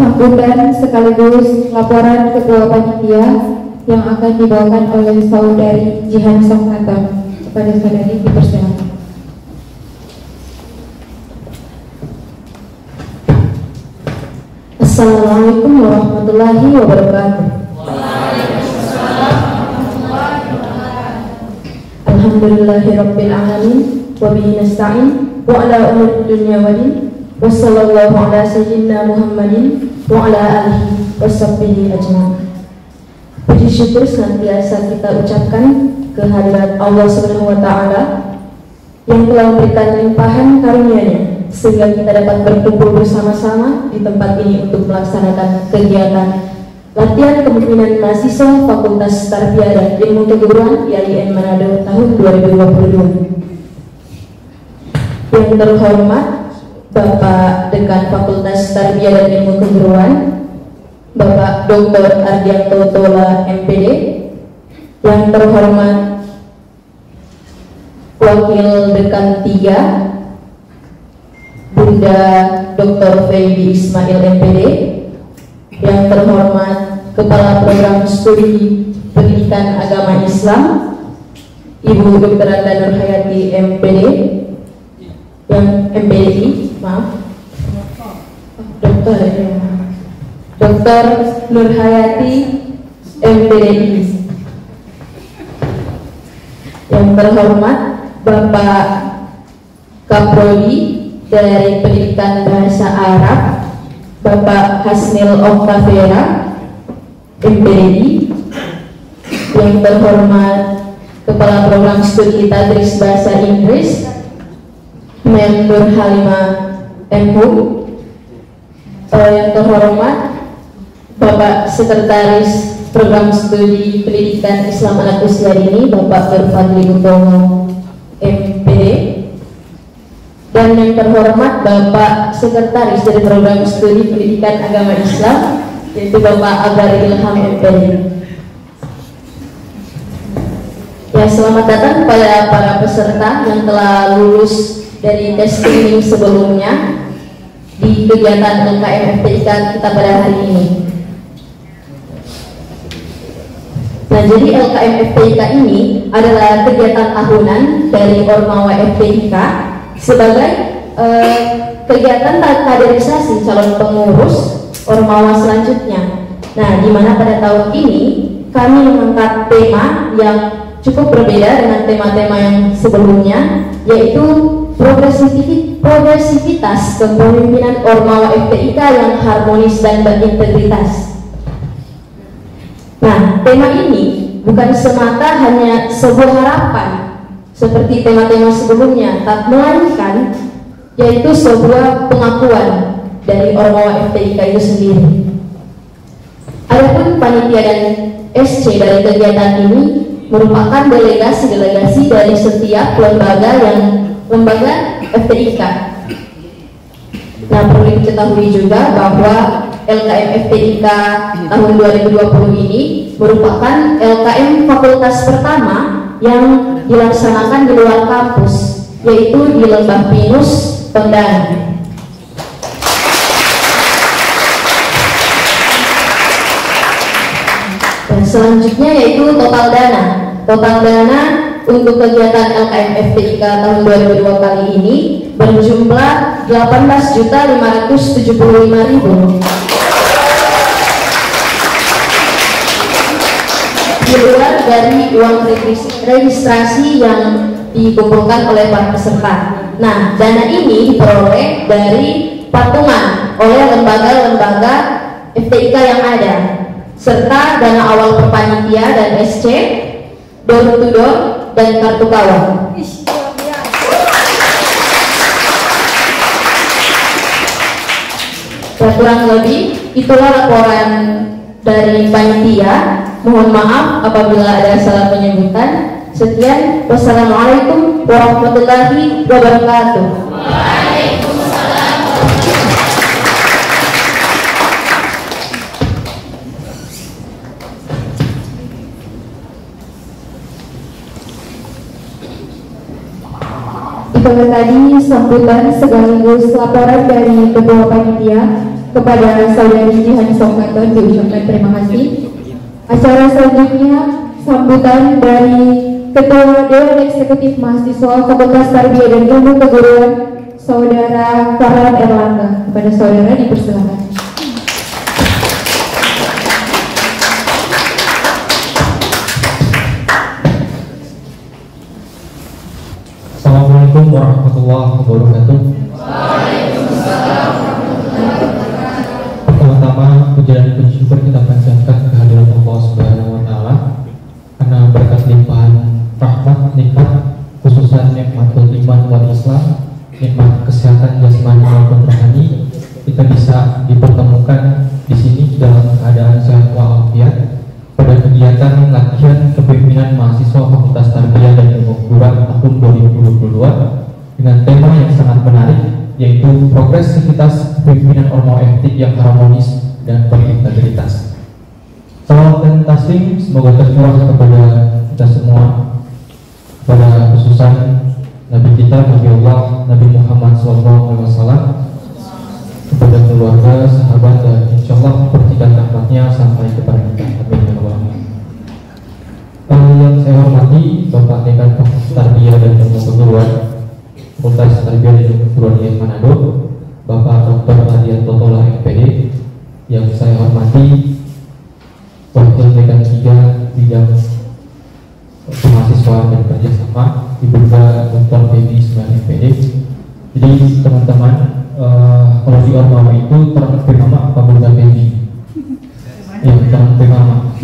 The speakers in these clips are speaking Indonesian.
Sambutan sekaligus laporan ketua panitia yang akan dibawakan oleh saudari Jihan Songnaton. Kepada saudari dipersilakan. Assalamualaikum warahmatullahi wabarakatuh. Alhamdulillahirabbil alamin wa bihi nasta'in wa ala umuri dunya waddin. Wassallallahu ala sayyidina Muhammadin wa ala alihi washabbihi ajma'in. Puji syukur senantiasa kita ucapkan kehadirat Allah Subhanahu wa taala yang telah memberikan limpahan karunia-Nya sehingga kita dapat berkumpul bersama-sama di tempat ini untuk melaksanakan kegiatan latihan kepemimpinan mahasiswa Fakultas Tarbiyah dan Ilmu Keguruan IAIN Manado tahun 2022. Yang terhormat Bapak Dekan Fakultas Tarbiyah dan Ilmu Keguruan, Bapak Dr. Ardianto Tola MPD. Yang terhormat Wakil Dekan 3 Bunda Dr. Feby Ismail MPD. Yang terhormat Kepala Program Studi Pendidikan Agama Islam Ibu Dr. Anda Nurhayati MPD. Yang MPD, maaf, Dr. Nurhayati MPDI. Yang terhormat Bapak Kaprodi dari Pendidikan Bahasa Arab Bapak Hasnil Oktavera MPDI. Yang terhormat Kepala Program Studi Tadris Bahasa Inggris Nur Halimah MHU. Yang terhormat Bapak Sekretaris Program Studi Pendidikan Islam Anak Usia Dini Bapak Nur Fadli Utomo MPD. Dan yang terhormat Bapak Sekretaris dari Program Studi Pendidikan Agama Islam yaitu Bapak Agar Ilham MPD. Ya, selamat datang kepada para peserta yang telah lulus dari tes screening sebelumnya di kegiatan LKM FPIK kita pada hari ini. Nah, jadi LKM FPIK ini adalah kegiatan tahunan dari Ormawa FPIK sebagai kegiatan kaderisasi calon pengurus Ormawa selanjutnya. Nah, di mana pada tahun ini kami mengangkat tema yang cukup berbeda dengan tema-tema yang sebelumnya, yaitu progresivitas kepemimpinan Ormawa FPIK yang harmonis dan berintegritas. Nah, tema ini bukan semata hanya sebuah harapan seperti tema-tema sebelumnya, tak melainkan yaitu sebuah pengakuan dari Ormawa FPIK itu sendiri. Adapun panitia dan SC dari kegiatan ini merupakan delegasi-delegasi dari setiap lembaga FPIK. Nah, perlu diketahui juga bahwa LKM FPIK tahun 2020 ini merupakan LKM fakultas pertama yang dilaksanakan di luar kampus, yaitu di Lembah Pinus, Tondano. Dan selanjutnya yaitu total dana. Total dana untuk kegiatan LKM FPIK tahun 2002 kali ini berjumlah 18.575.000 di luar dari uang registrasi yang dikumpulkan oleh para peserta. Nah, dana ini diperoleh dari patungan oleh lembaga-lembaga FPIK yang ada, serta dana awal perpanitia dan SC, door to door, dan kartu kawan. Kurang lebih itulah laporan dari panitia. Mohon maaf apabila ada salah penyebutan. Sekian, wassalamualaikum warahmatullahi wabarakatuh. Waalaikumsalam. Itu tadi sambutan sekaligus laporan dari ketua panitia kepada Saudari Jihani Songkanto diucapkan terima kasih. Acara selanjutnya sambutan dari Ketua Dewan Eksekutif Mahasiswa Fakultas Tarbiyah dan Ilmu Keguruan, Saudara Farhan Erlangga. Kepada saudara dipersilakan. Assalamualaikum warahmatullahi wabarakatuh. Pertama-tama puji dan puji syukur kita panjatkan kehadiran Allah Subhanahu wa taala karena berkat limpahan rahmat nikmat khususnya nikmatul iman wal Islam, nikmat kesehatan jasmani maupun rohani, kita bisa dipertemukan di sini dalam keadaan sehat walafiat pada kegiatan latihan kepemimpinan mahasiswa Fakultas Tarbiyah dan Ilmu Keguruan tahun 2022 dengan tema yang sangat menarik, yaitu progresivitas kepemimpinan ormawa etik yang harmonis dan berintegritas. Salawat dan taslim semoga tercurah kepada kita semua, pada khususan Nabi kita, Nabi Allah, Nabi Muhammad SAW, kepada keluarga, sahabat, dan insya Allah percikan rahmatnya sampai kepada kita. Amin. Yang saya hormati Bapak Dekan Fakultas Tarbiyah dan Ilmu Keguruan Fakultas Tarbiyah dan Ilmu Keguruan IAIN Manado, Bapak Dr. Adian Totola MPD. Yang saya hormati Wakil Dekan 3 bidang mahasiswa dan kerjasama, Ibu Dr. Baby 9 MPD. Jadi teman-teman, kalau di ormawa itu terang firmama apa Bunda Baby? Ya, terang firmama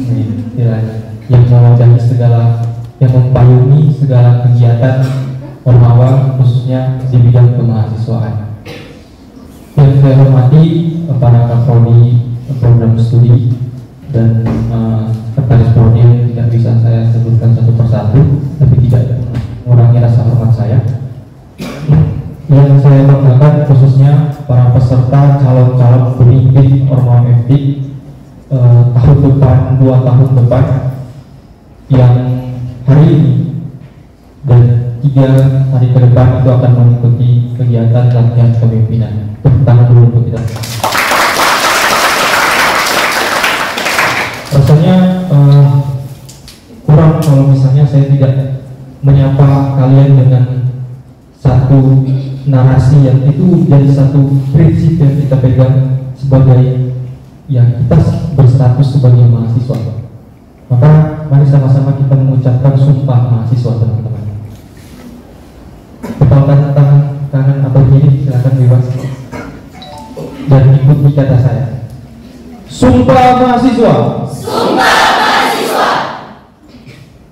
yang mewadahi segala, yang mempayungi segala kegiatan ormawa khususnya di bidang kemahasiswaan. Yang saya hormati para kaprodi program studi dan sekretaris prodi yang tidak bisa saya sebutkan satu persatu, tapi tidak mengurangi rasa hormat saya. Yang saya banggakan khususnya para peserta calon-calon pemimpin ormawa etik tahun depan, 2 tahun depan, yang hari ini dan 3 hari ke depan itu akan mengikuti kegiatan latihan kepemimpinan. Tepuk tangan dulu untuk kita. Rasanya kurang kalau misalnya saya tidak menyapa kalian dengan satu narasi yang itu jadi satu prinsip yang kita pegang sebagai yang kita berstatus sebagai mahasiswa. Maka mari sama-sama kita mengucapkan sumpah mahasiswa, teman-teman. Kepalkan tangan kanan atau kiri silakan bebas dan ikuti kata saya. Sumpah mahasiswa. Sumpah mahasiswa.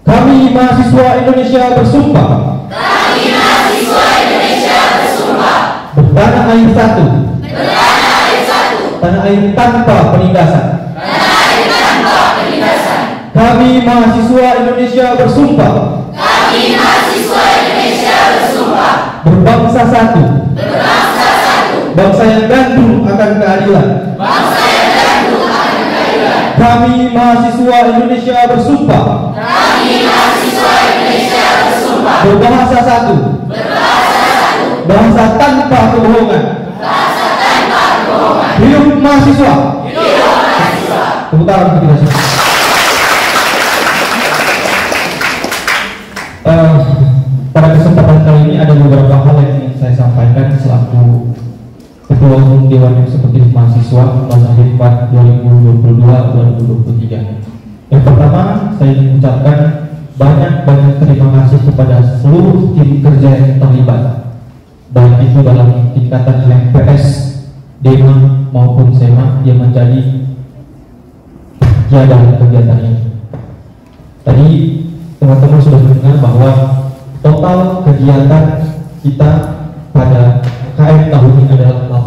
Kami mahasiswa Indonesia bersumpah. Kami mahasiswa Indonesia bersumpah. Bertanah air satu. Bertanah air satu. Tanah air tanpa penindasan. Tanah air tanpa penindasan. Kami mahasiswa Indonesia bersumpah. Kami mahasiswa Indonesia bersumpah. Berbangsa satu. Berbangsa satu. Bangsa yang gandrung akan keadilan. Bangsa yang gandrung akan keadilan. Kami mahasiswa Indonesia bersumpah. Kami mahasiswa Indonesia bersumpah. Berbahasa satu. Berbahasa satu. Bahasa tanpa kebohongan. Bahasa tanpa kebohongan. Hidup mahasiswa. Hidup mahasiswa. Tepuk tangan untuk kita semua. Pada kesempatan kali ini ada beberapa hal yang ingin saya sampaikan selaku Ketua Umum Dewan Eksekutif Mahasiswa masa depan 2022-2023. Yang pertama, saya ingin mengucapkan banyak terima kasih kepada seluruh tim kerja yang terlibat, baik itu dalam tingkatan MPS, DEMA maupun SEMA yang menjadi ya dalam kegiatan ini. Tadi teman-teman sudah mendengar bahwa total kegiatan kita pada KM tahun ini adalah 8,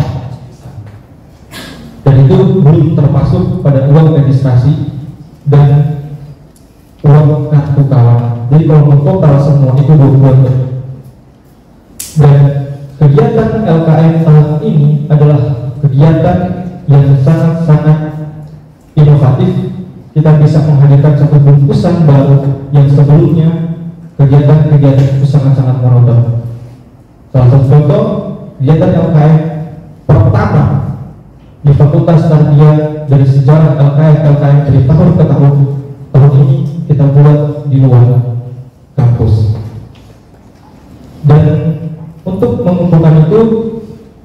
dan itu belum termasuk pada uang registrasi dan uang kartu kawan. Jadi kalau total semua itu 20. Dan kegiatan LKM tahun ini adalah kegiatan yang sangat-sangat inovatif. Kita bisa menghadirkan satu bungkusan baru yang sebelumnya kegiatan-kegiatan itu sangat-sangat monoton. Salah satu contoh kegiatan LKM pertama di Fakultas Tarbiyah dari sejarah LKM dari tahun ke tahun. Tahun ini kita buat di luar kampus. Dan untuk mengumpulkan itu,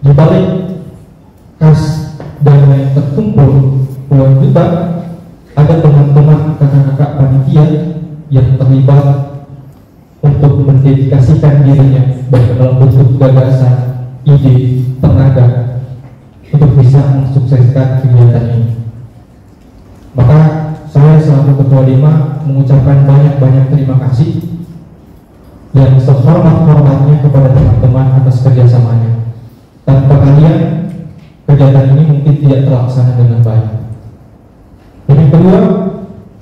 di balik kas dana yang terkumpul puluhan juta, ada teman-teman kakak-kakak panitia yang terlibat untuk mendedikasikan dirinya baik dalam bentuk gagasan, ide, tenaga untuk bisa mensukseskan kegiatan ini. Maka saya selaku Ketua DEMA mengucapkan banyak-banyak terima kasih yang sehormat-hormatnya kepada teman-teman atas kerjasamanya. Tanpa kalian, kegiatan ini mungkin tidak terlaksana dengan baik. Yang kedua,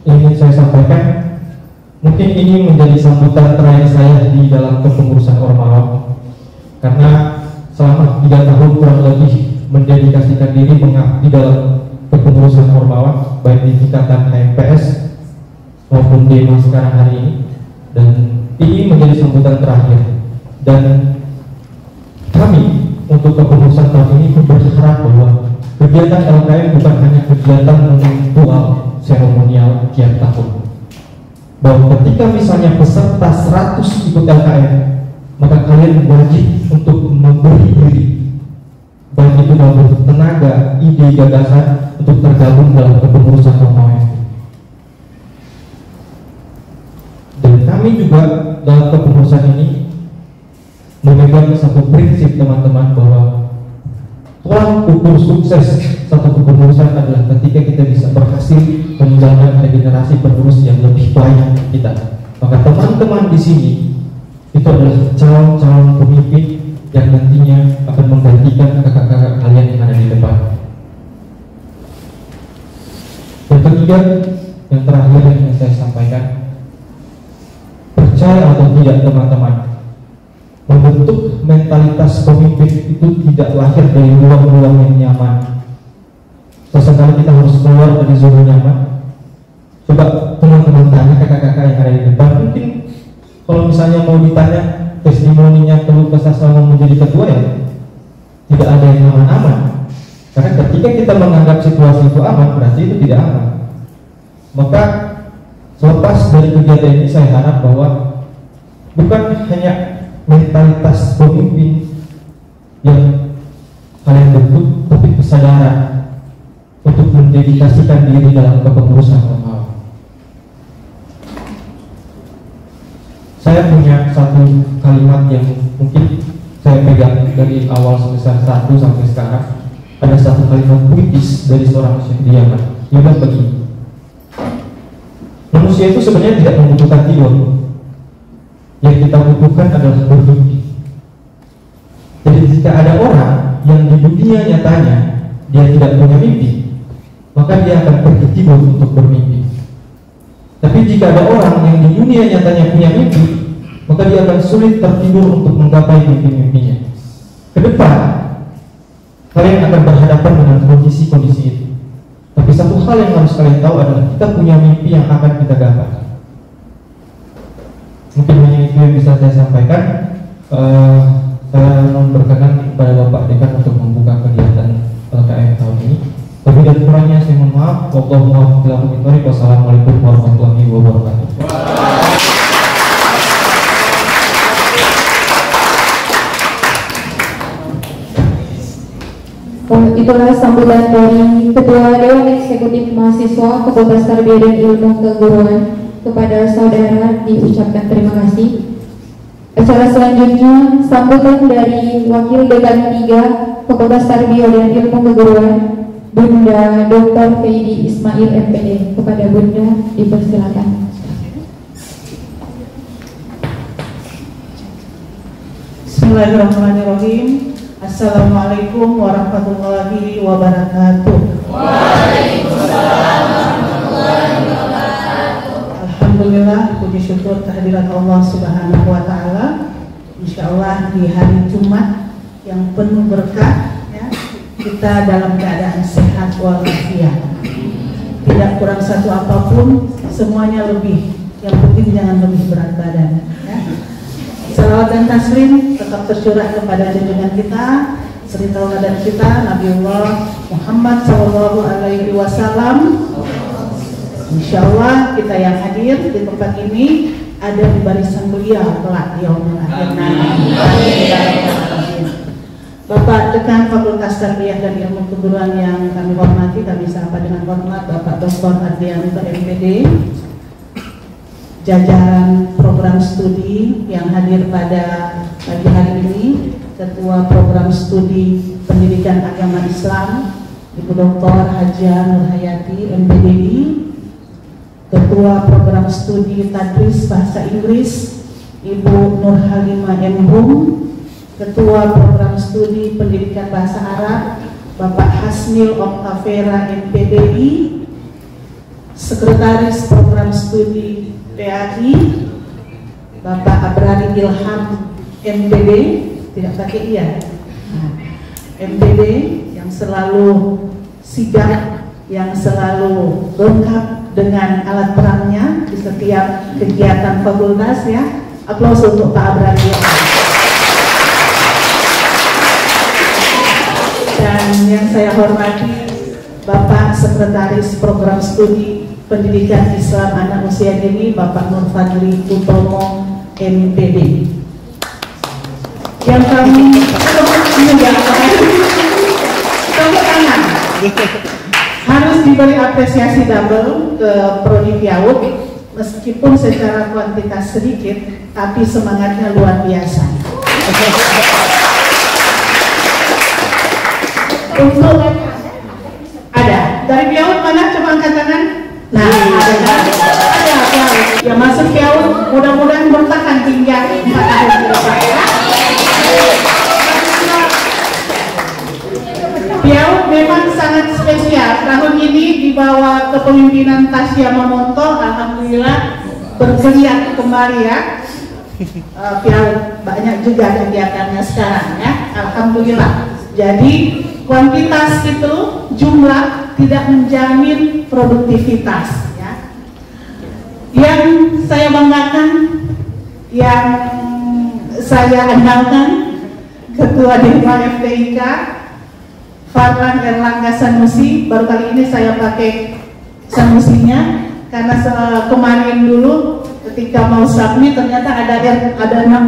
ingin saya sampaikan, mungkin ini menjadi sambutan terakhir saya di dalam kepengurusan Ormawa, karena selama 3 tahun kurang lebih mendedikasikan diri mengabdi dalam kepengurusan Ormawa, baik di tingkatan HMPS maupun DEMA sekarang hari ini. Dan ini menjadi sambutan terakhir, dan kami untuk kepengurusan tahun ini berharap bahwa kegiatan LKM bukan hanya kegiatan ritual seremonial tiap tahun, bahwa ketika misalnya peserta 100 ikut LKM, maka kalian wajib untuk memberi diri, baik itu dalam bentuk tenaga, ide, gagasan untuk tergabung dalam kepengurusan Ormawa. Dan kami juga dalam kepengurusan ini memegang satu prinsip, teman-teman, bahwa tolak ukur sukses satu kepengurusan adalah ketika kita bisa berhasil menjalankan generasi penerus yang lebih baik kita. Maka teman-teman di sini itu adalah calon-calon pemimpin yang nantinya akan menggantikan kakak-kakak kalian yang ada di depan. Yang ketiga, yang terakhir yang ingin saya sampaikan, percaya atau tidak teman-teman, membentuk mentalitas pemimpin itu tidak lahir dari ruang-ruang yang nyaman. Sesekali kita harus keluar dari zona nyaman. Coba teman-teman tanya kakak-kakak yang ada di depan, mungkin kalau misalnya mau ditanya testimoninya keluh kesah selama menjadi ketua, ya tidak ada yang aman-aman. Karena ketika kita menganggap situasi itu aman, berarti itu tidak aman. Maka selepas dari kegiatan ini, saya harap bahwa bukan hanya mentalitas pemimpin yang kalian bentuk, tapi kesadaran untuk mendedikasikan diri dalam kepengurusan Ormawa. Saya punya satu kalimat yang mungkin saya pegang dari awal semester 1 sampai sekarang. Ada satu kalimat puitis dari seorang Syekh di Yaman. Dia bilang begini, manusia itu sebenarnya tidak membutuhkan tidur, yang kita butuhkan adalah bermimpi. Jadi jika ada orang yang di dunia nyatanya dia tidak punya mimpi, maka dia akan pergi tidur untuk bermimpi. Tapi jika ada orang yang di dunia nyatanya punya mimpi, maka dia akan sulit tertidur untuk menggapai mimpi-mimpinya. Ke depan kalian akan berhadapan dengan kondisi-kondisi itu. Tapi satu hal yang harus kalian tahu adalah kita punya mimpi yang akan kita gapai. Mungkin hanya itu yang bisa saya sampaikan. Saya mohon berkenan kepada Bapak Dekan untuk membuka kegiatan LKM tahun ini. Lebih dan kurangnya saya mohon maaf. Wassalamualaikum warahmatullahi wabarakatuh. Itulah sambutan dari Ketua Dewan Eksekutif Mahasiswa Fakultas Tarbiyah dan Ilmu Keguruan. Kepada saudara diucapkan terima kasih. Acara selanjutnya sambutan dari Wakil Dekan 3 Fakultas Tarbiyah dan Ilmu Keguruan, Bunda Dr. Feidi Ismail MPD. Kepada Bunda dipersilakan. Bismillahirrahmanirrahim. Assalamualaikum warahmatullahi wabarakatuh. Waalaikumsalam warahmatullahi wabarakatuh. Alhamdulillah, puji syukur kehadirat Allah Subhanahu wa Ta'ala. Insyaallah di hari Jumat yang penuh berkah, ya, kita dalam keadaan sehat walafiat, tidak kurang satu apapun, semuanya lebih. Yang penting jangan lebih berat badan, ya. Salawat dan taslim tetap tercurah kepada junjungan kita suri tauladan kita Nabiullah Muhammad Sallallahu Alaihi Wasallam. Insyaallah kita yang hadir di tempat ini ada di barisan beliau kelak di yaumul akhir nanti. Bapak Dekan Fakultas Tarbiyah dan Ilmu Keguruan yang kami hormati, kami sapa dengan hormat Bapak Dr. Adrianto MPD, jajaran program studi yang hadir pada pagi hari ini, Ketua Program Studi Pendidikan Agama Islam Ibu Dr. Hajah Nurhayati MPDI, Ketua Program Studi Tadris Bahasa Inggris Ibu Nurhalimah M.Hum, Ketua Program Studi Pendidikan Bahasa Arab Bapak Hasnil Oktavera MPDI, Sekretaris Program Studi PAI Bapak Abrari Ilham MPD, tidak pakai iya, MPD yang selalu sigap, yang selalu lengkap dengan alat perangnya di setiap kegiatan fakultas ya. Aplaus untuk Pak Abrari. Dan yang saya hormati Bapak Sekretaris Program Studi Pendidikan Islam Anak Usia Dini Bapak Nur Fadli Utomo MPD. Yang kami tepuk tangan harus diberi apresiasi double ke Prodi PIAUD, meskipun secara kuantitas sedikit tapi semangatnya luar biasa. Untuk ada dari PIAUD mana, coba angkat tangan. Nah, ada yang masuk PIAUD, mudah-mudahan bertahan hingga 4 tahun ke depan. PIAUD memang sangat spesial. Tahun ini di bawah kepemimpinan Tasya Mamonto, alhamdulillah bergeliat kembali ya. PIAUD banyak juga kegiatannya sekarang ya, alhamdulillah. Jadi kuantitas itu, jumlah tidak menjamin produktivitas ya. Yang saya banggakan, yang saya andalkan, Ketua Dema FDIK Farlan Erlangga Sanusi. Baru kali ini saya pakai Sanusinya karena kemarin dulu ketika mau submit ternyata ada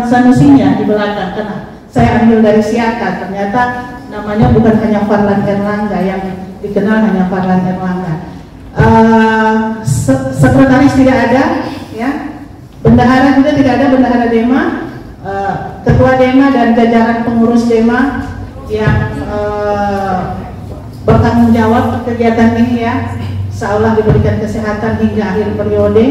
Sanusinya di belakang, karena saya ambil dari Siaka, ternyata namanya bukan hanya Farlan Erlangga, yang dikenal hanya Farlan Erlangga. Sekretaris tidak ada ya, bendahara juga tidak ada, bendahara Dema, ketua Dema dan jajaran pengurus Dema yang bertanggung jawab kegiatan ini ya, insyaallah diberikan kesehatan hingga akhir periode.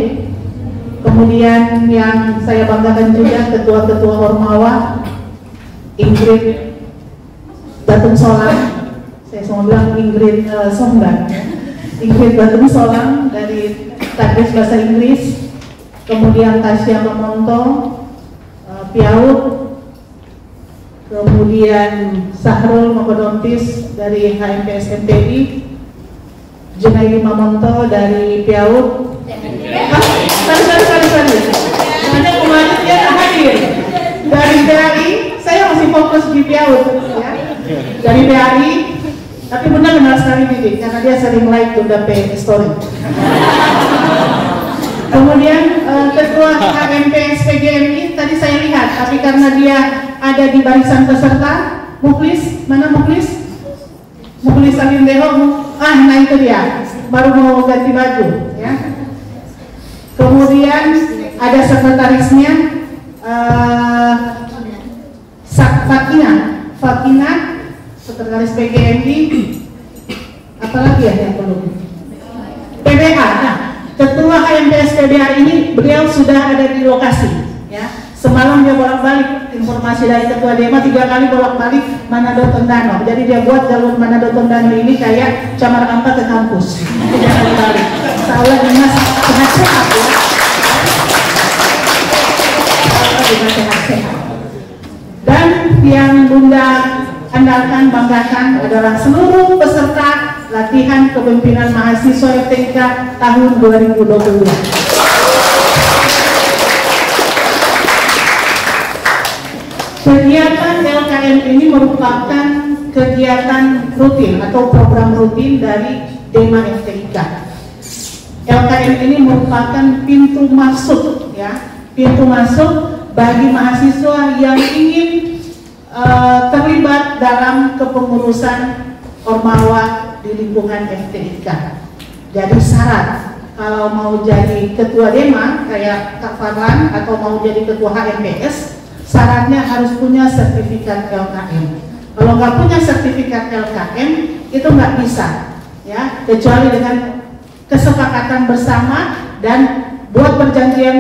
Kemudian yang saya banggakan juga ketua-ketua Ormawa, Ingrid Batung Solang, saya semua bilang Ingrid Somban, Ingrid Batung Solang dari Tadris Bahasa Inggris, kemudian Tasya Mamonto PIAUD, kemudian Sahrul Makodontis dari HMPS MPI, Junaidi Mamonto dari PIAUD. Sorry. Ada kemarin dia hadir dari PAI. Saya masih fokus di PIAUD ya. Dari PAI, tapi benar kenal sekali Bibi karena dia sering like Bunda P story. Kemudian ketua HMPS PGMI tadi saya lihat, tapi karena dia ada di barisan peserta, Muklis, mana Muklis? Muklis Salim Deho, nah itu dia, baru mau ganti baju ya. Kemudian ada sekretarisnya Fakina, sekretaris PGMI, apalagi ya yang belum? PBA, nah ketua HMPS PBA ini beliau sudah ada di lokasi ya. Semalam dia bolak-balik informasi dari ketua Dema, 3 kali bolak-balik Manado Tondano. Jadi dia buat jalur Manado Tondano ini kayak Camar Ampa ke kampus. Jangan dibalik. Insyaallah Dimas sehat-sehat ya. Dimas sehat-sehat. Dan yang Bunda andalkan, banggakan adalah seluruh peserta latihan kepemimpinan mahasiswa FTIK tahun 2022. Kegiatan LKM ini merupakan kegiatan rutin atau program rutin dari DEMA FTIK. LKM ini merupakan pintu masuk, ya, pintu masuk bagi mahasiswa yang ingin terlibat dalam kepengurusan Ormawa di lingkungan FTIK. Jadi syarat kalau mau jadi ketua DEMA kayak Kak Farhan atau mau jadi ketua HMPS, syaratnya harus punya sertifikat LKM. Kalau nggak punya sertifikat LKM itu nggak bisa, ya, kecuali dengan kesepakatan bersama dan buat perjanjian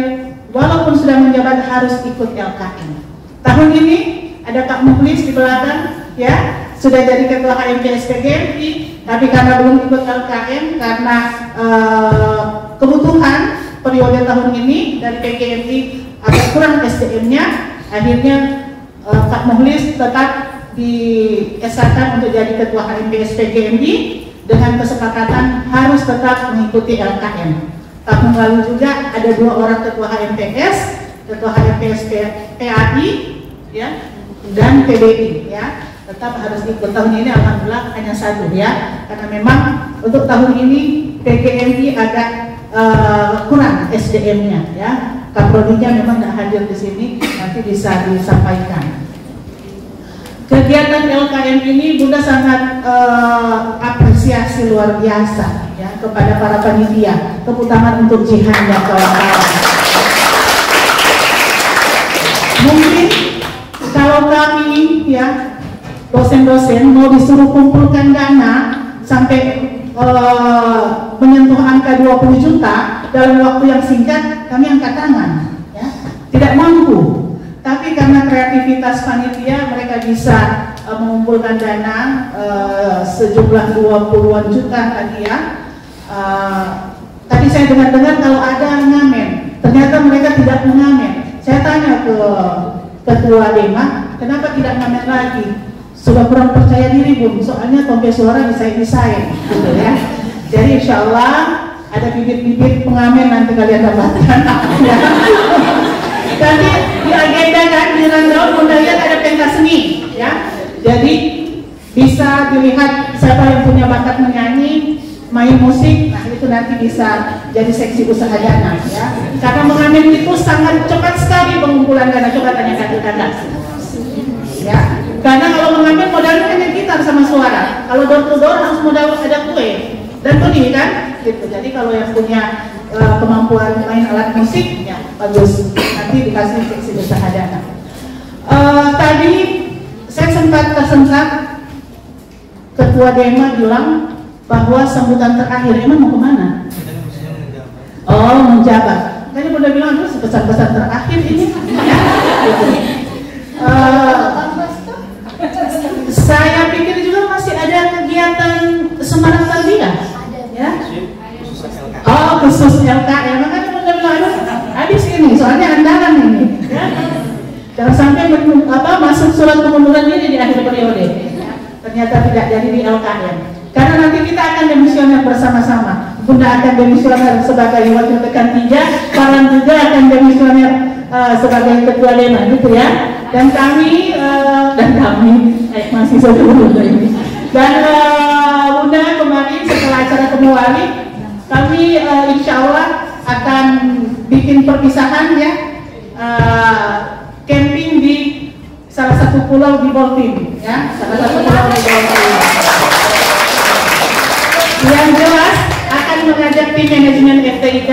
walaupun sudah menjabat harus ikut LKM. Tahun ini ada Kak Mukhlis di belakang, ya, sudah jadi ketua HMPS PGMI, tapi karena belum ikut LKM karena kebutuhan periode tahun ini dari PGMI agak kurang SDM-nya, akhirnya Kak Mukhlis tetap diesahkan untuk jadi ketua HMPS PGMI dengan kesepakatan harus tetap mengikuti LKM. Tahun lalu juga ada 2 orang ketua HMPS, ketua HMPS PAI, ya, dan PBI, ya, tetap harus ikut. Tahun ini alhamdulillah hanya 1, ya, karena memang untuk tahun ini PGMI agak kurang SDM-nya, ya. Kaprodinya memang tidak hadir di sini, nanti bisa disampaikan. Kegiatan LKM ini Bunda sangat apresiasi luar biasa, ya, kepada para panitia, terutama untuk Jihan dan kawan-kawan. Mungkin kalau kami, ya, dosen-dosen mau disuruh kumpulkan dana sampai menyentuh angka 20 juta dalam waktu yang singkat, kami angkat tangan, ya, tidak mampu. Tapi karena kreativitas panitia mereka bisa mengumpulkan dana sejumlah 20-an juta tadi, ya. Tadi saya dengar-dengar kalau ada ngamen, ternyata mereka tidak mengamen. Saya tanya ke ketua DEMA, kenapa tidak ngamen lagi? Sudah kurang percaya diri, Bun, soalnya tombol suara disaing-disaing, gitu, ya. Jadi insya Allah ada bibit-bibit pengamen nanti kalian dapatkan. Ya. Tadi di agenda kan di rundown Bunda lihat ada pentas seni, ya. Jadi bisa dilihat siapa yang punya bakat menyanyi, main musik, nah itu nanti bisa jadi seksi usaha dana, ya. Karena mengamen itu sangat cepat sekali pengumpulan dana. Coba tanya kakak-kakak, ya. Karena kalau mengamen modalnya hanya gitar sama suara. Kalau door to door harus modal ada kue dan benih, kan? Gitu. Jadi kalau yang punya kemampuan main alat musik, ya bagus. Nanti dikasih seksi usaha dana. Tadi saya sempat tersentak ketua DEMA bilang bahwa sambutan terakhir emang mau kemana? Oh, menjabat. Tadi Bunda bilang terus pesan-pesan terakhir ini. Saya pikir juga masih ada kegiatan Semarang Tarbiyah, ya. Oh, khusus LKM. Makanya Bunda bilang habis ini, soalnya andalan ini, ya. Jangan sampai masuk surat pengunduran diri di akhir periode, ya. Ternyata tidak jadi di LKM. Karena nanti kita akan demisioner bersama-sama. Bunda akan demisioner sebagai wakil tekan 3, Farhan juga akan demisioner sebagai ketua DEMA, gitu, ya. Dan kami masih saudara Bunda ini. Dan Bunda kemarin setelah acara kembali, kami insya Allah akan bikin perpisahan, ya, camping di salah satu pulau di Boltim, ya, salah satu pulau di Boltim. Yang jelas akan mengajak tim manajemen FTIK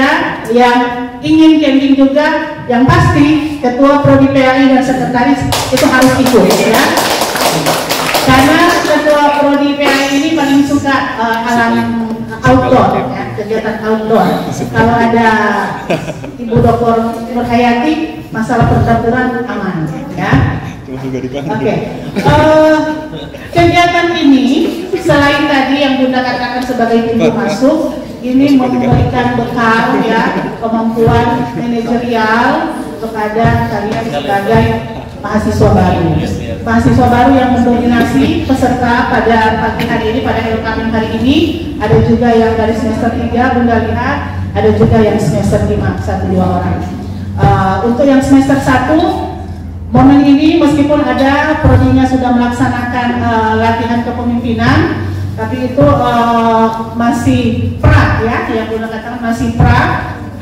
yang ingin camping juga, yang pasti ketua prodi PAI dan sekretaris itu harus ikut, ya. Karena ketua prodi PAI ini paling suka alam outdoor, ya, kegiatan outdoor. Kalau ada Ibu Dr. Nurhayati, masalah pertempuran aman, ya. Oke. Kegiatan ini selain tadi yang Bunda katakan sebagai pintu masuk, ini memberikan bekal, ya, kemampuan manajerial kepada kalian sebagai mahasiswa baru. Mahasiswa baru yang mendominasi peserta pada pagi hari ini, pada LKM hari ini, ada juga yang dari semester 3 Bunda lihat, ada juga yang semester 5, 1-2 orang. Untuk yang semester 1 momen ini meskipun ada prodinya sudah melaksanakan latihan kepemimpinan, tapi itu masih pra ya, yang boleh katakan masih pra.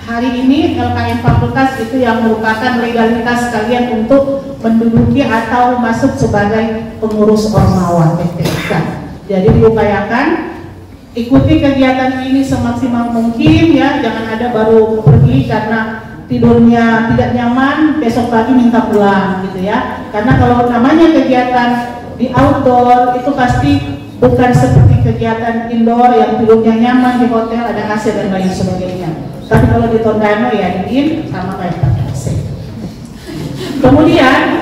Hari ini LKM fakultas itu yang merupakan legalitas kalian untuk menduduki atau masuk sebagai pengurus Ormawa PTIK. Jadi diupayakan ikuti kegiatan ini semaksimal mungkin ya, jangan ada baru pergi karena tidurnya tidak nyaman, besok pagi minta pulang gitu ya. Karena kalau namanya kegiatan di outdoor itu pasti bukan seperti kegiatan indoor yang tidurnya nyaman di hotel, ada AC dan lain sebagainya. Tapi kalau di Tondano ya dingin sama kayak pakai AC. Kemudian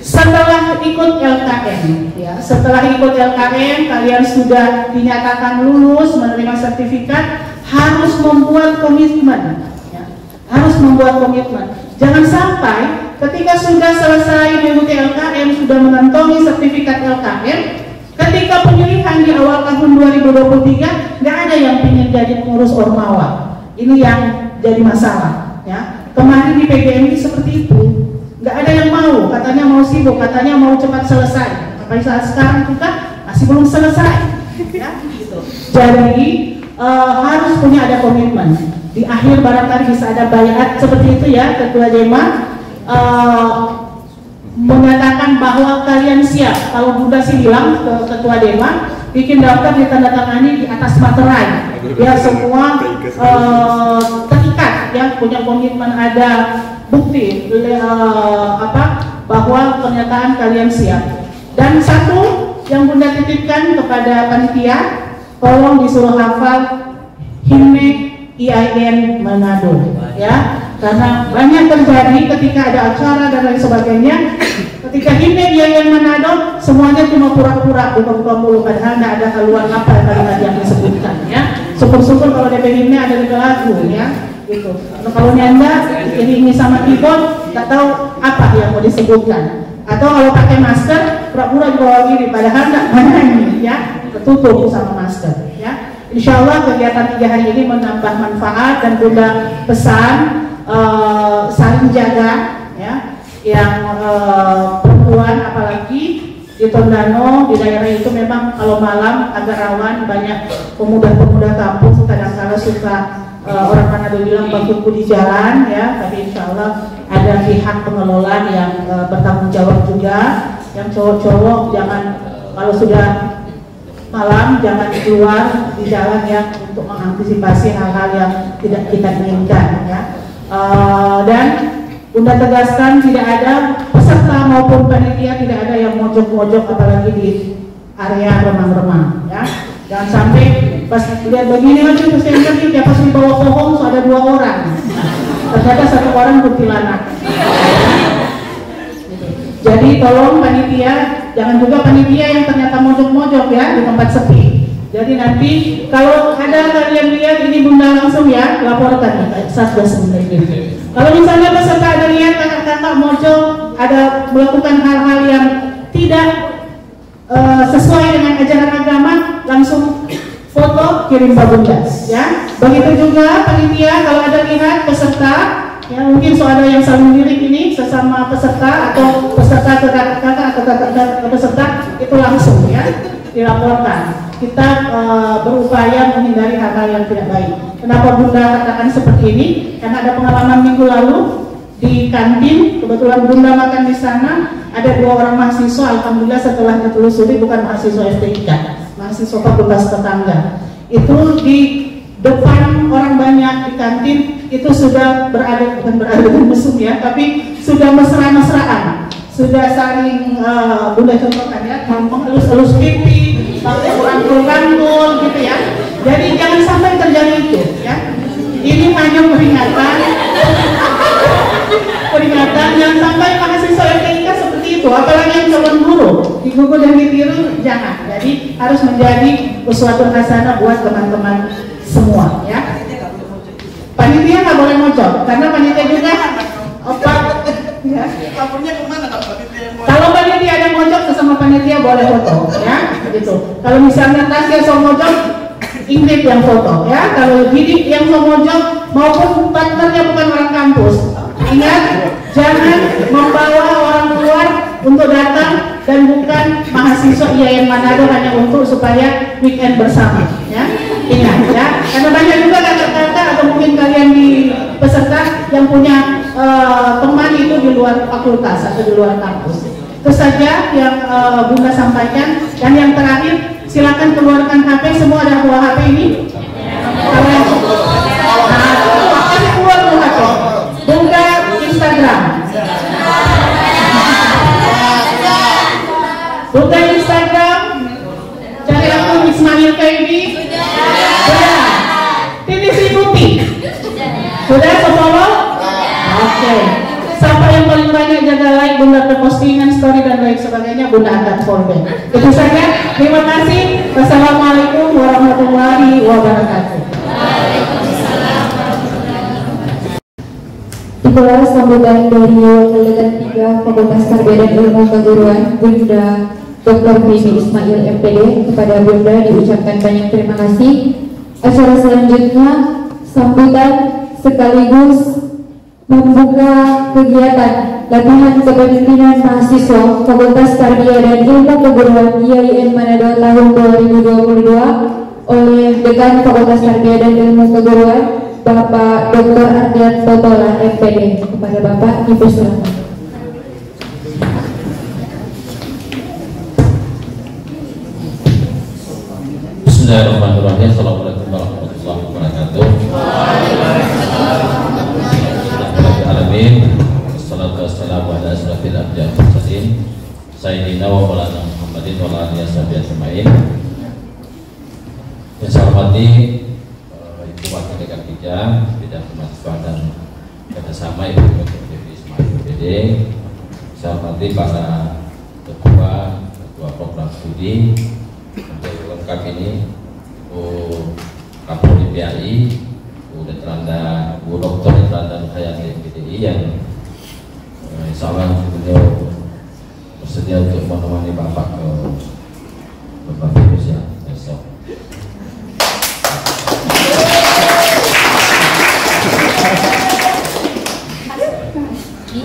setelah ikut LKM ya, setelah ikut LKM kalian sudah dinyatakan lulus menerima sertifikat, harus membuat komitmen ya. Harus membuat komitmen. Jangan sampai ketika sudah selesai mengikuti LKM, sudah mengantongi sertifikat LKM, ketika pemilihan di awal tahun 2023 nggak ada yang ingin jadi pengurus Ormawa. Ini yang jadi masalah ya. Kemarin di PGMI seperti itu, nggak ada yang mau, katanya mau sibuk, katanya mau cepat selesai. Sampai saat sekarang kita masih belum selesai ya, gitu. Jadi harus punya ada komitmen. Di akhir barangkali bisa ada bayat seperti itu ya, Ketua Jema menyatakan bahwa kalian siap. Kalau Bunda sih bilang ke Ketua Dema, bikin daftar ditandatangani di atas materai, biar semua terikat ya, punya komitmen, ada bukti bahwa pernyataan kalian siap. Dan satu yang Bunda titipkan kepada panitia, tolong disuruh hafal himne IAIN Manado ya, karena banyak terjadi ketika ada acara dan lain sebagainya, ketika himne IAIN Manado semuanya cuma pura-pura buka-buka mulut, padahal nggak ada keluar apa kalimat yang disebutkan ya. Syukur-syukur kalau DP himne ada di lagu ya gitu. Kalau nyanda ini sama keyboard nggak tahu apa yang mau disebutkan, atau kalau pakai masker pura-pura di bawah diri padahal nggak menyanyi ya, tertutup sama masker ya. Insya Allah kegiatan 3 hari ini menambah manfaat, dan Bunda pesan saling jaga ya, yang perempuan apalagi di Tondano, di daerah itu memang kalau malam agak rawan, banyak pemuda-pemuda kampung kadang-kadang suka orang Manado bilang berkumpul di jalan ya, tapi insya Allah ada pihak pengelola yang bertanggung jawab juga. Yang cowok-cowok jangan, kalau sudah malam jangan keluar di jalan ya, untuk mengantisipasi hal-hal yang tidak kita inginkan ya. Dan Bunda tegaskan tidak ada peserta maupun panitia, tidak ada yang mojok-mojok apalagi di area remang-remang ya. Jangan sampai pas lihat begini aja terus yang ngerti ya, pas di bawah pohon so ada 2 orang, ternyata 1 orang kuntilanak. Jadi tolong panitia, jangan juga panitia yang ternyata mojok-mojok ya di tempat sepi. Jadi nanti kalau ada kalian lihat ini Bunda langsung ya laporkan ya, Satgas sebenarnya. Kalau misalnya peserta ada lihat kakak-kakak mojok, ada melakukan hal-hal yang tidak sesuai dengan ajaran agama, langsung foto kirim Pak Bunda ya. Begitu juga panitia kalau ada lihat peserta ya, mungkin ada yang saling lirik ini sesama peserta atau peserta ke kakak-kakak atau kakak ke peserta, itu langsung ya dilaporkan. Kita berupaya menghindari hal-hal yang tidak baik. Kenapa Bunda katakan seperti ini? Karena ada pengalaman minggu lalu di kantin, kebetulan Bunda makan di sana, ada 2 orang mahasiswa, alhamdulillah setelah ditelusuri bukan mahasiswa STIK, mahasiswa fakultas tetangga. Itu di depan orang banyak di kantin, itu sudah berada, bukan berada dengan mesum ya, tapi sudah mesra-mesraan, sudah saling Bunda contohkan ya, mengelus-elus pipi, pakai rangkul-rangkul gitu ya. Jadi jangan sampai terjadi itu ya. Ini hanya peringatan yang sampai mahasiswa LKIK seperti itu, apalagi yang calon guru digugu dan ditiru, jangan. Jadi harus menjadi uswatun hasanah buat teman-teman semua ya. Panitia nggak boleh mojok, karena panitia juga ya. Kalau panitia ada mojok, sesama panitia boleh foto ya, gitu. Kalau misalnya Tasya so mojok, Ingrid yang foto ya. Kalau Didik yang so mojok maupun partnernya bukan orang kampus, ingat Jangan membawa orang luar untuk datang dan bukan mahasiswa IAIN Manado hanya untuk supaya weekend bersama, ya. Ingat ya, karena banyak juga kakak-kakak atau mungkin kalian di peserta yang punya teman itu di luar fakultas atau di luar kampus. Itu saja yang Bunda sampaikan. Dan yang terakhir, silakan keluarkan HP. Semua ada buah HP ini? Kalian keluar buah HP. Buka Instagram. Buka Instagram. Cari akun Ismail Kaibi. Sudah. Titik ikuti. Sudah semua? Oke. Siapa yang paling banyak jaga like, Bunda postingan, story dan lain sebagainya, Bunda akan forward. Itu saja. Terima kasih. Wassalamualaikum warahmatullahi wabarakatuh. Itulah sambutan dari Wakil Dekan 3 Fakultas Tarbiyah dan Ilmu Keguruan, Bunda Dr. Bibi Ismail MPD. Kepada Bunda diucapkan banyak terima kasih. Acara selanjutnya sambutan sekaligus membuka kegiatan latihan kepemimpinan mahasiswa Fakultas Tarbiyah dan Ilmu Keguruan IAIN Manado tahun 2022 oleh Dekan Fakultas Tarbiyah dan Ilmu Keguruan Bapak Dr. Ardian Totola MPD. Kepada Bapak dipersilakan. Bismillahirrahmanirrahim. Assalamualaikum warahmatullahi wabarakatuh. Alamin. Wassalatu wassalamu ala asrofil anbiya'i wal mursalin Sayyidina wa maulana Muhammadin wa ala alihi washabihi ajma'in. Yang saya hormati Ibu Wakil Dekan 3 Bidang Kemahasiswaan dan Kerjasama Ibu Dr. Bibi Ismail MPD. Saya hormati para ketua program studi untuk lengkap ini Bu Kapolri PAI, Bu Dr. Detranda Nukhayati PDI yang insya Allah beliau bersedia untuk menemani Bapak ke beberapa virus ya besok.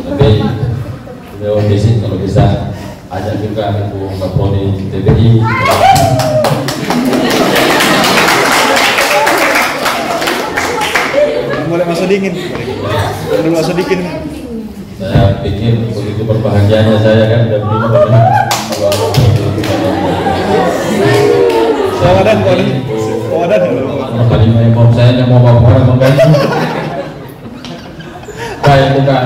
Tapi beliau visit kalau bisa ajak juga Ibu Kapolri TBI. Boleh masuk dingin. Boleh masuk dingin. Saya pikir begitu berbahagianya saya kan dan begini Sawadan. Kali imam saya yang mau bawa orang mengganti. Baik, buka.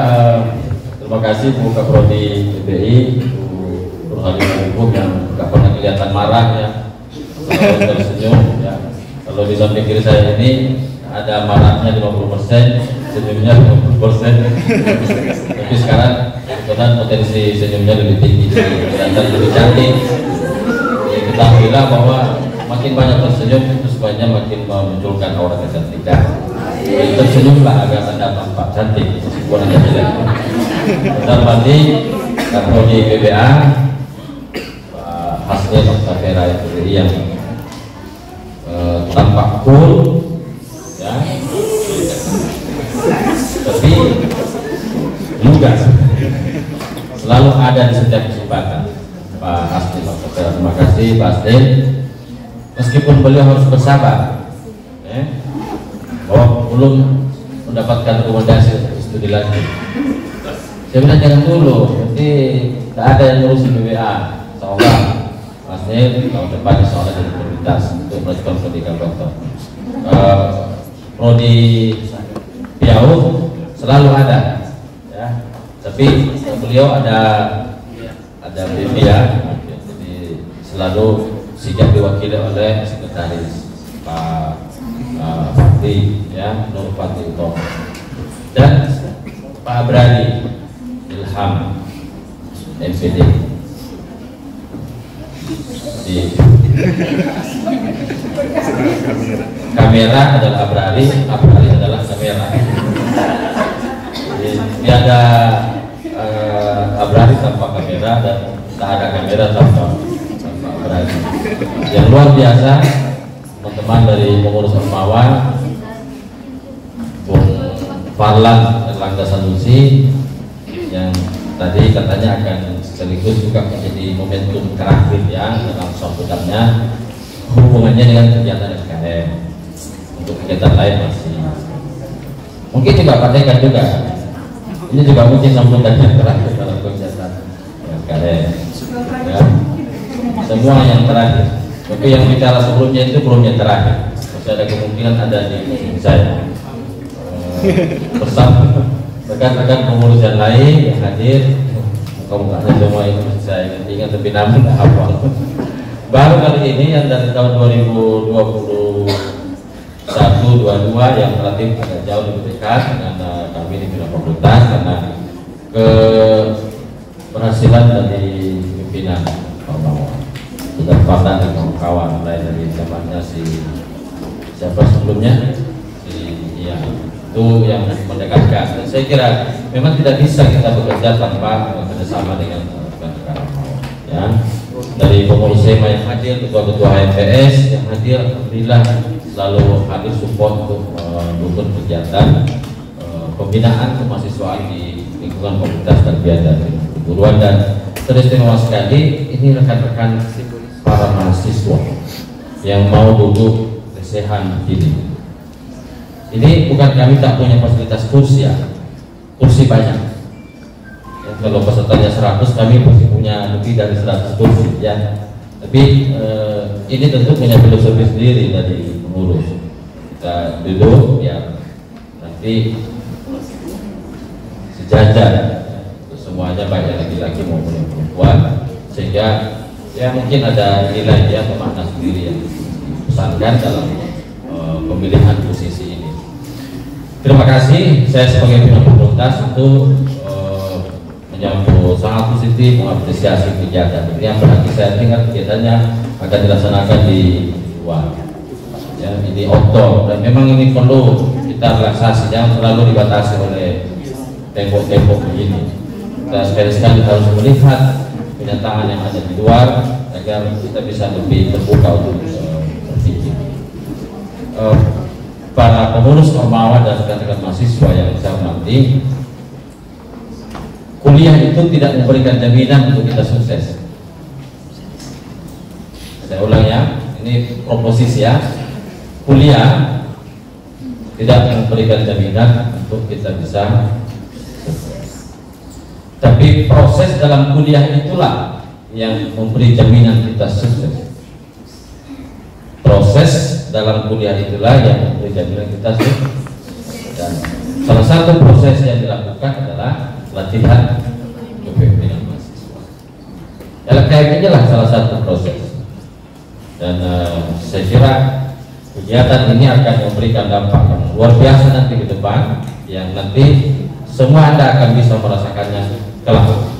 Terima kasih Bu Kaprodi PBI, Bu Nurhalimah Ibu yang nggak pernah kelihatan marah ya, selalu tersenyum ya. Kalau di samping kiri saya ini ada marahnya 50%, senyumnya 50%. Tapi sekarang kebetulan potensi senyumnya lebih tinggi, kelihatan lebih cantik. Jadi kita bilang bahwa makin banyak tersenyum itu sebenarnya makin memunculkan aura kecantikan. Jadi tersenyumlah agar Anda tampak cantik, meskipun Anda jelek. Benar mandi Kaprodi PBA Hasni Oktavera yang tampak cool ya, tapi juga selalu ada di setiap kesempatan. Pak Hasni Oktavera, terima kasih Pak Hasni. Meskipun beliau harus bersabar bahwa belum mendapatkan rekomendasi studi lagi. Saya bilang jangan dulu, nanti tidak ada yang ngurusin BBA. Insyaallah Masnya tahun depan insyaallah jadi prioritas untuk melanjutkan pendidikan dokter. Prodi Piau selalu ada, ya. Tapi beliau ada BPA, jadi selalu sigap diwakili oleh sekretaris Pak Fatih, ya, Nur Fatih Utomo dan Pak Abrani Ilham MPD. Di kamera adalah Abrani adalah kamera. Jadi ada Abrani tanpa kamera dan tak ada kamera tanpa Abrani. Yang luar biasa teman-teman dari pengurus Ormawa, Bung Farlan Erlangga Sanusi, tadi katanya akan sekaligus juga menjadi momentum terakhir ya dalam sambutannya hubungannya dengan kegiatan SKM. Untuk kegiatan lain masih mungkin dibapatekan juga. Ini juga mungkin sambutannya terakhir dalam kegiatan SKM. Ya. Semua yang terakhir. Tapi yang bicara sebelumnya itu belum yang terakhir. Masih ada kemungkinan ada di saya. Bersama rekan-rekan pengurus yang lain yang hadir, muka-mukanya semua itu saya ingat lebih namun hafal. Baru kali ini yang dari tahun 2021-22 yang relatif agak jauh lebih dekat dengan kami di bidang fakultas karena keberhasilan dari pimpinan sudah pada dan kawan-kawan mulai dari zamannya siapa sebelumnya itu yang mendekatkan. Dan saya kira memang tidak bisa kita bekerja tanpa kerjasama dengan rekan-rekan ya. Dari pengurus SEMA yang hadir, ketua-ketua HMPS yang hadir, alhamdulillah selalu hadir support untuk mendukung kegiatan pembinaan kemahasiswaan di lingkungan komunitas tarbiyah dan keguruan. Dan teristimewa sekali ini rekan-rekan para mahasiswa yang mau duduk lesehan ini. Ini bukan kami tak punya fasilitas kursi ya, kursi banyak ya, kalau pesertanya 100 kami pasti punya lebih dari 100 kursi ya. Tapi ini tentu punya filosofi sendiri dari pengurus. Kita duduk ya nanti sejajar semuanya baik laki-laki maupun perempuan, sehingga ya mungkin ada nilai ya makna sendiri yang dipesankan dalam pemilihan posisi ini. Terima kasih, saya sebagai pimpinan fakultas itu menyambut sangat positif, mengapresiasi kegiatan ini yang berarti saya dengar kegiatannya akan dilaksanakan di luar ya, ini outdoor, dan memang ini perlu kita relaksasi, jangan terlalu dibatasi oleh tembok-tembok begini. Kita sekali-sekali harus melihat kenyataan yang ada di luar agar kita bisa lebih terbuka untuk berpikir. Para pengurus Ormawa dan rekan-rekan mahasiswa yang saya hormati, kuliah itu tidak memberikan jaminan untuk kita sukses. Saya ulang ya, ini proposisi ya. Kuliah tidak memberikan jaminan untuk kita bisa sukses. Tapi proses dalam kuliah itulah yang memberi jaminan kita sukses. Proses dalam kuliah itulah yang memberi jaminan kita sukses. Dan salah satu proses yang dilakukan adalah latihan kepemimpinan mahasiswa. LKM lah salah satu proses. Dan saya kira kegiatan ini akan memberikan dampak yang luar biasa nanti ke depan, yang nanti semua Anda akan bisa merasakannya kelak.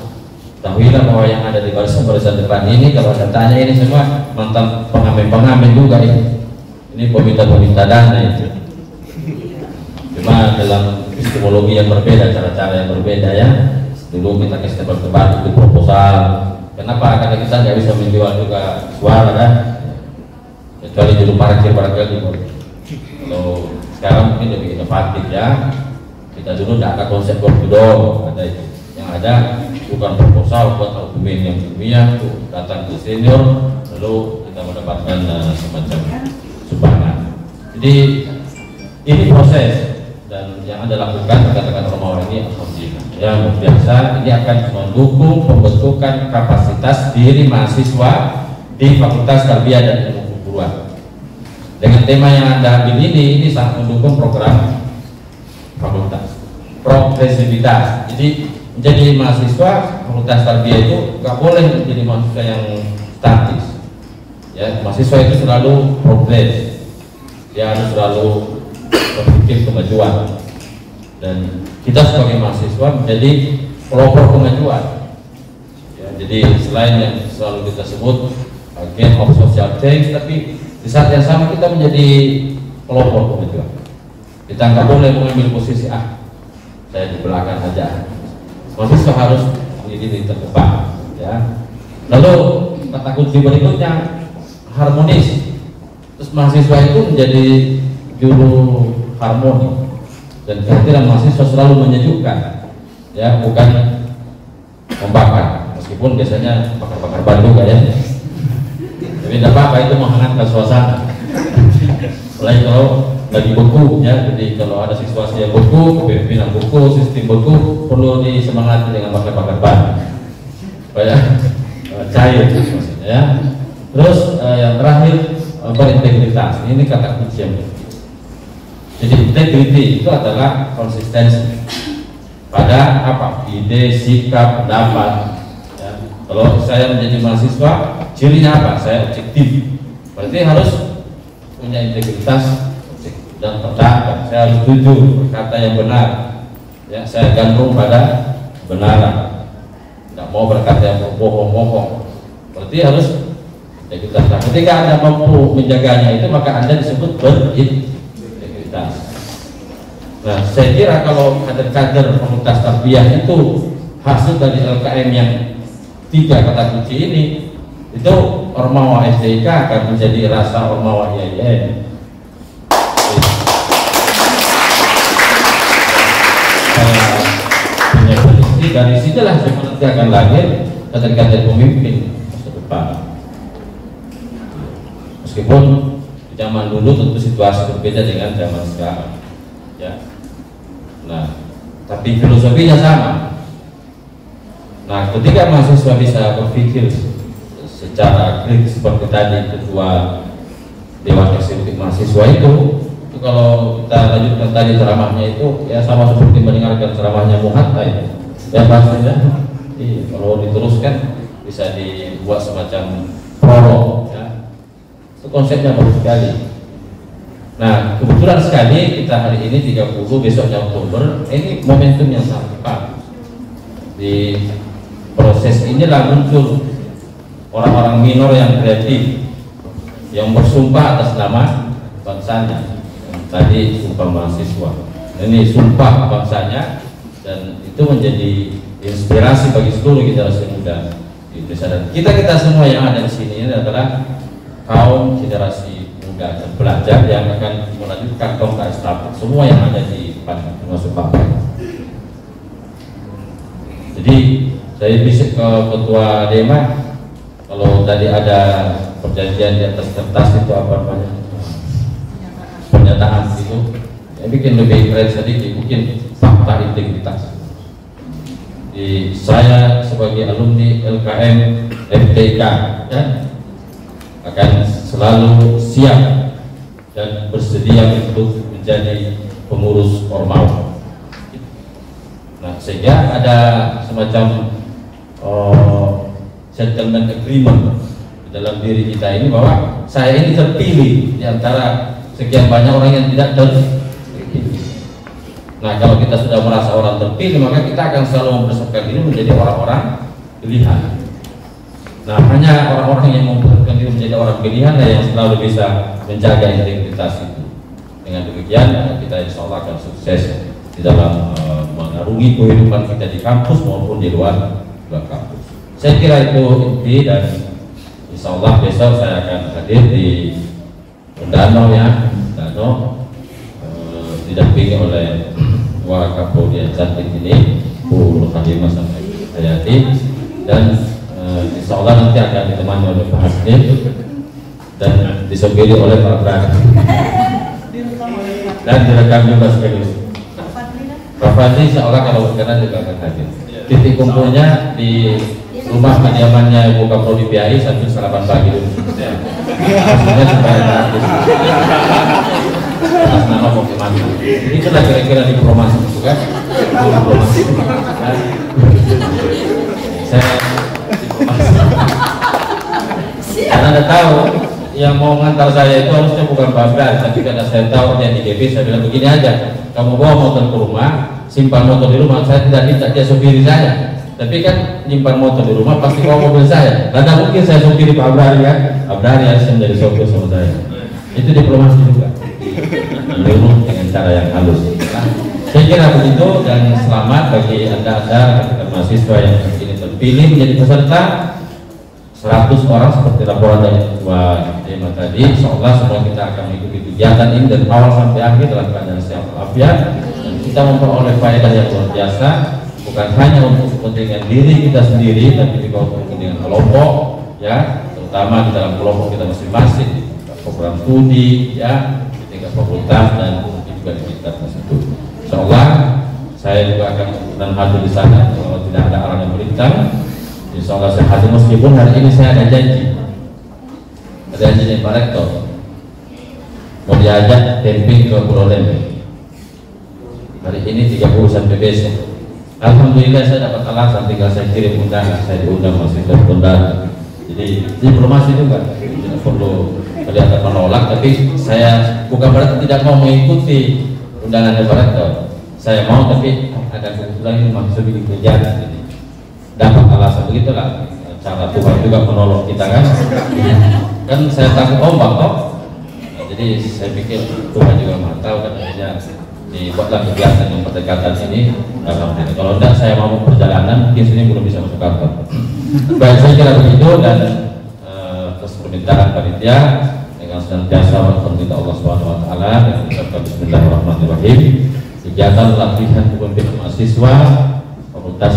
Ketahuilah bahwa yang ada di barisan depan ini, kalau Anda tanya, ini semua mantan pengamen juga ini. Ini peminta dana itu. Cuma dalam epistemologi yang berbeda, cara-cara yang berbeda ya. Dulu kita kasih tebak-tebak itu proposal. Kenapa? Karena kita nggak bisa menjual juga suara kan? Kecuali juru parkir barangkali. Kalau sekarang mungkin lebih inovatif ya. Kita dulu tidak ada konsep door ada itu. Yang ada bukan proposal buat argumen yang ilmiah, datang ke senior, lalu kita mendapatkan semacam sumbangan. Jadi ini proses, dan yang Anda lakukan rekan-rekan Ormawa ini alhamdulillah yang biasa, ini akan mendukung pembentukan kapasitas diri mahasiswa di Fakultas Tarbiyah dan Ilmu Keguruan. Dengan tema yang Anda ambil ini sangat mendukung program fakultas progresivitas. Jadi menjadi mahasiswa Fakultas Tarbiyah itu nggak boleh menjadi mahasiswa yang statis. Ya, mahasiswa itu selalu progres, dia harus selalu berpikir kemajuan, dan kita sebagai mahasiswa menjadi pelopor kemajuan ya. Jadi selain yang selalu kita sebut agent of social change, tapi di saat yang sama kita menjadi pelopor kemajuan. Kita nggak boleh mengambil posisi saya di belakang aja. Mahasiswa harus ini terdepan ya. Lalu kata kunci berikutnya harmonis. Terus mahasiswa itu menjadi juru harmoni, dan kehadiran mahasiswa selalu menyejukkan ya, bukan membakar, meskipun biasanya bakar-bakar batu kayaknya, tapi tidak apa-apa, itu menghangatkan suasana. Selain kalau lagi beku ya, jadi kalau ada situasi yang beku, kepemimpinan beku, sistem beku, perlu disemangati dengan bakar-bakar ban supaya cair maksudnya ya. Terus yang terakhir berintegritas, ini kata kunci yang penting. Jadi integriti itu adalah konsistensi pada apa, ide, sikap, pendapat ya. Kalau saya menjadi mahasiswa, cirinya apa? Saya objektif, berarti harus punya integritas dan terdakwa. Saya harus jujur, berkata yang benar ya, saya gandrung pada kebenaran, tidak mau berkata yang bohong-bohong, berarti harus integritas. Nah, ketika Anda mampu menjaganya itu, maka Anda disebut berintegritas. Nah, saya kira kalau kader-kader komunitas tarbiyah itu hasil dari LKM yang 3 kata kunci ini, itu Ormawa SDIK akan menjadi rasa Ormawa IAIN. Punya prediksi, dari situlah sebenarnya akan lahir kader-kader pemimpin masa depan. Meskipun di zaman dulu tentu situasi berbeda dengan zaman sekarang ya. Nah, tapi filosofinya sama. Nah, ketika mahasiswa bisa berpikir secara kritis seperti tadi ketua Dewan Eksekutif Mahasiswa itu kalau kita lanjutkan tadi ceramahnya itu ya sama seperti mendengarkan ceramahnya Bung Hatta itu ya, pastinya kalau diteruskan bisa dibuat semacam prolog ya. Itu konsepnya bagus sekali. Nah, kebetulan sekali kita hari ini 30, besoknya Oktober, ini momentum yang sangat tepat. Di proses inilah muncul orang-orang minor yang kreatif, yang bersumpah atas nama bangsanya. Tadi sumpah mahasiswa, ini sumpah bangsanya, dan itu menjadi inspirasi bagi seluruh generasi muda di Indonesia. Dan kita semua yang ada di sini ini adalah kaum generasi muda belajar yang akan melanjutkan tongkat estafet semua yang ada di depan, termasuk Pak. Jadi saya bisik ke ketua DEMA, kalau tadi ada perjanjian di atas kertas itu apa namanya, pernyataan itu ya, bikin lebih keren sedikit, bikin fakta integritas. Saya sebagai alumni LKM FTK ya, akan selalu siap dan bersedia untuk menjadi pengurus Ormawa. Nah, sehingga ada semacam gentleman agreement di dalam diri kita ini bahwa saya ini terpilih di antara sekian banyak orang yang tidak terpilih. Nah, kalau kita sudah merasa orang terpilih, maka kita akan selalu mempersiapkan diri menjadi orang-orang pilihan. Nah, hanya orang-orang yang mempersiapkan diri menjadi orang pilihan yang selalu bisa menjaga integritas itu. Dengan demikian, kita insya Allah akan sukses di dalam mengarungi kehidupan kita di kampus maupun di luar kampus. Saya kira itu inti, dan insya Allah besok saya akan hadir di Danau ya, Danau didampingi oleh Wakapolri yang cantik ini, Bu Nurhadimah Hayati, dan insya Allah nanti akan ditemani oleh Pak Hasdim dan disopiri oleh Pak Brad dan direkam juga sekaligus. Pak Fadli insya Allah kalau berkenan juga akan hadir. Titik kumpulnya di rumah kediamannya Ibu Kapolri BAI sampai 8 pagi dulu. Maksudnya supaya gratis. Atas nama Pokemon. Ini sudah kira-kira diplomasi itu kan? Diplomasi. Saya diplomasi. Karena Anda tahu yang mau ngantar saya itu harusnya bukan Pak Blas, tapi karena saya tahu dia di GP, saya bilang begini aja, kamu bawa motor ke rumah, simpan motor di rumah. Saya tidak minta dia supiri saya, tapi kan nyimpan motor di rumah pasti bawa mobil saya. Dan tidak mungkin saya supiri Pak Abrari ya, Abrari harus menjadi sopir sama saya. Itu diplomasi juga, menurut dengan cara yang halus. Nah, saya kira begitu, dan selamat bagi anda mahasiswa yang ini terpilih menjadi peserta 100 orang seperti laporan dari Ketua DEMA tadi. Insyaallah semua kita akan mengikuti kegiatan ini dari awal sampai akhir dalam keadaan sehat walafiat, dan kita memperoleh faedah yang luar biasa, bukan bukan hanya untuk kepentingan diri kita sendiri, tapi juga untuk kepentingan kelompok, ya, terutama di dalam kelompok kita masing-masing, program studi, ya, di tingkat fakultas dan juga di tingkat tersebut. Insyaallah saya juga akan dan hadir di sana kalau tidak ada arahan yang berintang. Insyaallah saya hadir, meskipun hari ini saya ada janji dari Pak Rektor mau diajak camping ke Pulau Lembeh. Hari ini 30 sampai besok. Alhamdulillah saya dapat alasan, tinggal saya kirim undangan, saya diundang masih tertunda. Jadi informasi juga tidak perlu kelihatan menolak, tapi saya bukan berarti tidak mau mengikuti undangan Pak Rektor. Saya mau, tapi ada kebetulan ini masih bikin kegiatan ini. Dapat alasan, begitulah cara Tuhan juga menolong kita kan. Kan saya takut ombak toh. Nah, jadi saya pikir Tuhan juga maha tahu, dan akhirnya dibuatlah kegiatan yang pendekatan ini. Alhamdulillah. Kalau tidak saya mau perjalanan mungkin sini belum bisa masuk kantor. Baik, saya kira begitu, dan atas permintaan panitia dengan senantiasa meminta Allah Subhanahu Wa Taala dan mengucapkan Bismillahirrahmanirrahim. Kegiatan latihan kepemimpinan mahasiswa Fakultas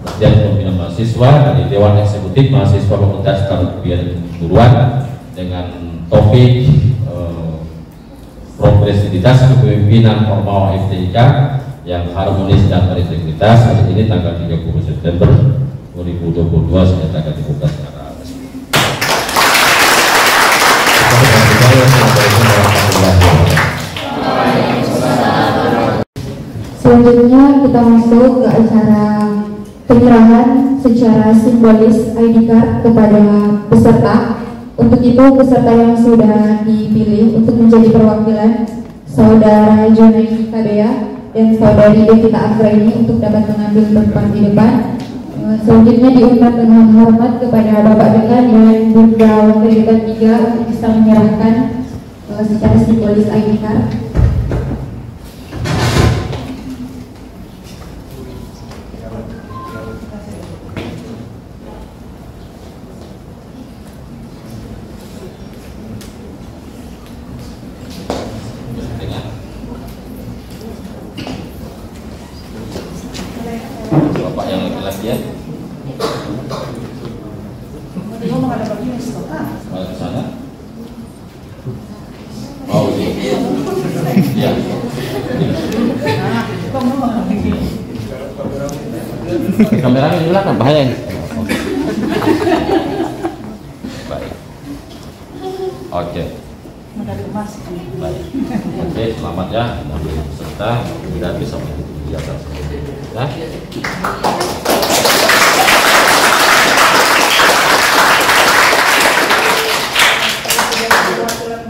latihan kepemimpinan mahasiswa dari Dewan Eksekutif Mahasiswa Fakultas Keguruan dengan topik progresivitas kepemimpinan formal FTIK yang harmonis dan berintegritas. Hari ini tanggal 30 September 2022 saya akan dibuka secara resmi. Selanjutnya kita masuk ke acara penyerahan secara simbolis ID card kepada peserta. Untuk itu peserta yang sudah dipilih untuk menjadi perwakilan Saudara Junaidi Kadea dan Saudari Devita Afraini untuk dapat mengambil tempat di depan. Selanjutnya diundang dengan hormat kepada Bapak Dekan dan Bunda Wakil Dekan 3 untuk bisa menyerahkan secara simbolis ID card. Bapak yang laki-laki ya. Ke sana. Oh, iya. Ya. Kameranya di belakang bahaya ini. Baik. Oke. Baik. Oke, selamat ya bagi peserta, dan bisa mengikuti kegiatan ya.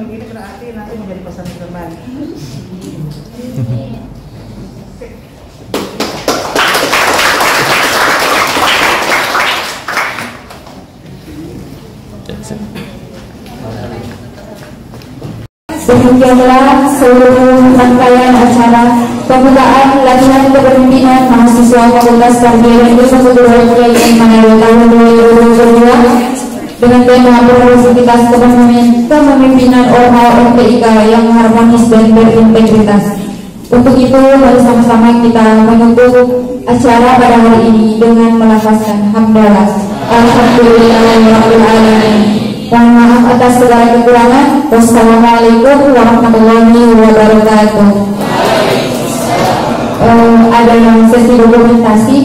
Begini berarti nanti menjadi pesan terbang. Demikianlah seluruh rangkaian acara pembukaan latihan kepemimpinan mahasiswa Fakultas Tarbiyah dan Ilmu Keguruan Kiai Manado tahun 2022 dengan tema progresivitas kepemimpinan ormal FTIK yang harmonis dan berintegritas. Untuk itu, mari sama-sama kita menutup acara pada hari ini dengan melafazkan hamdalah. Alhamdulillahirabbil alamin. Mohon maaf atas segala kekurangan. Wassalamualaikum warahmatullahi wabarakatuh. Ada yang sesi dokumentasi.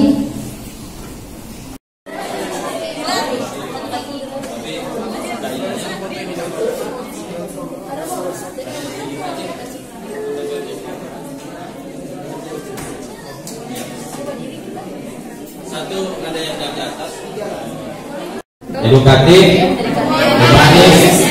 Satu ada yang di atas. Edukatif, humanis,